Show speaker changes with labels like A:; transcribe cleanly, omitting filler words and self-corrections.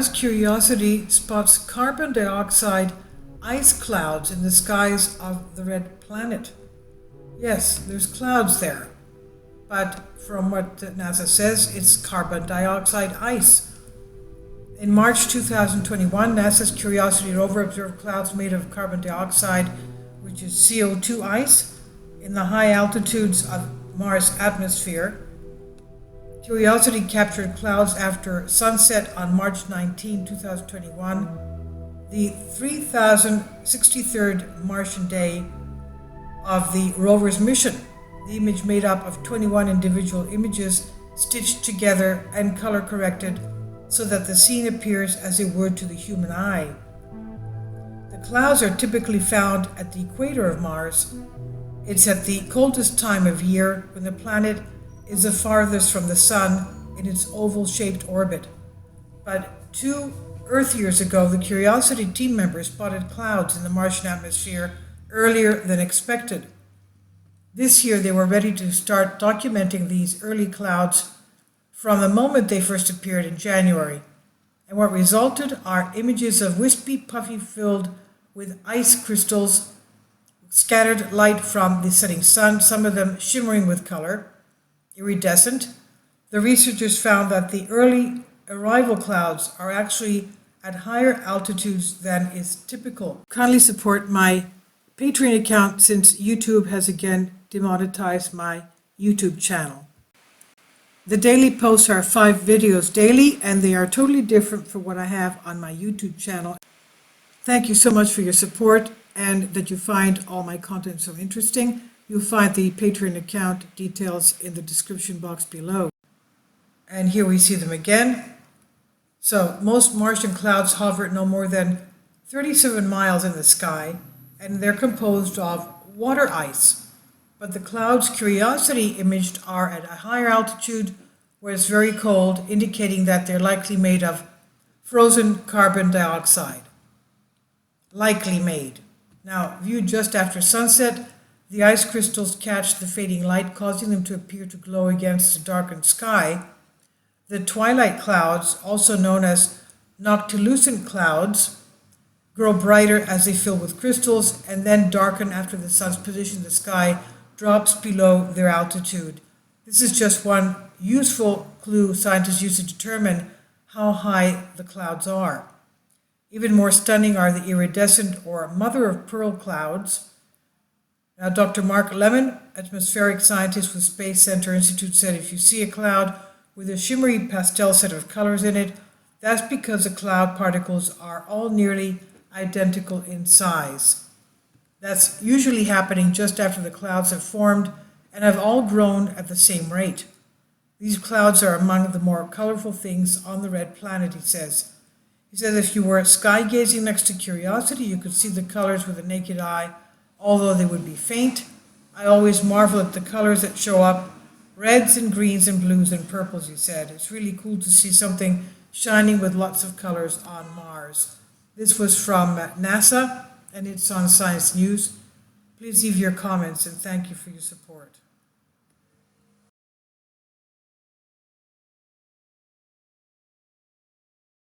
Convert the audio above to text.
A: Mars Curiosity spots carbon dioxide ice clouds in the skies of the red planet. Yes, there's clouds there, but from what NASA says, it's carbon dioxide ice. In March 2021, NASA's Curiosity rover observed clouds made of carbon dioxide, which is CO2 ice, in the high altitudes of Mars' atmosphere. Curiosity captured clouds after sunset on March 19, 2021, the 3063rd Martian day of the rover's mission. The image, made up of 21 individual images stitched together and color corrected so that the scene appears as it were to the human eye. The clouds are typically found at the equator of Mars. It's at the coldest time of year when the planet is the farthest from the sun in its oval-shaped orbit. But 2 Earth years ago, the Curiosity team members spotted clouds in the Martian atmosphere earlier than expected. This year, they were ready to start documenting these early clouds from the moment they first appeared in January. And what resulted are images of wispy, puffy, filled with ice crystals, scattered light from the setting sun, some of them shimmering with color, iridescent. The researchers found that the early arrival clouds are actually at higher altitudes than is typical. Kindly support my Patreon account since YouTube has again demonetized my YouTube channel. The daily posts are 5 videos daily, and they are totally different from what I have on my YouTube channel. Thank you so much for your support and that you find all my content so interesting. You'll find the Patreon account details in the description box below. And here we see them again. So most Martian clouds hover no more than 37 miles in the sky, and they're composed of water ice. But the clouds Curiosity imaged are at a higher altitude where it's very cold, indicating that they're likely made of frozen carbon dioxide. Likely made. Now, viewed just after sunset, the ice crystals catch the fading light, causing them to appear to glow against a darkened sky. The twilight clouds, also known as noctilucent clouds, grow brighter as they fill with crystals and then darken after the sun's position in the sky drops below their altitude. This is just one useful clue scientists use to determine how high the clouds are. Even more stunning are the iridescent or mother of pearl clouds. Now, Dr. Mark Lemon, atmospheric scientist with Space Center Institute, said if you see a cloud with a shimmery pastel set of colors in it, that's because the cloud particles are all nearly identical in size. That's usually happening just after the clouds have formed and have all grown at the same rate. These clouds are among the more colorful things on the red planet, he says. He says if you were sky gazing next to Curiosity, you could see the colors with the naked eye, although they would be faint. I always marvel at the colors that show up, reds and greens and blues and purples, he said. It's really cool to see something shining with lots of colors on Mars. This was from NASA, and it's on Science News. Please leave your comments, and thank you for your support.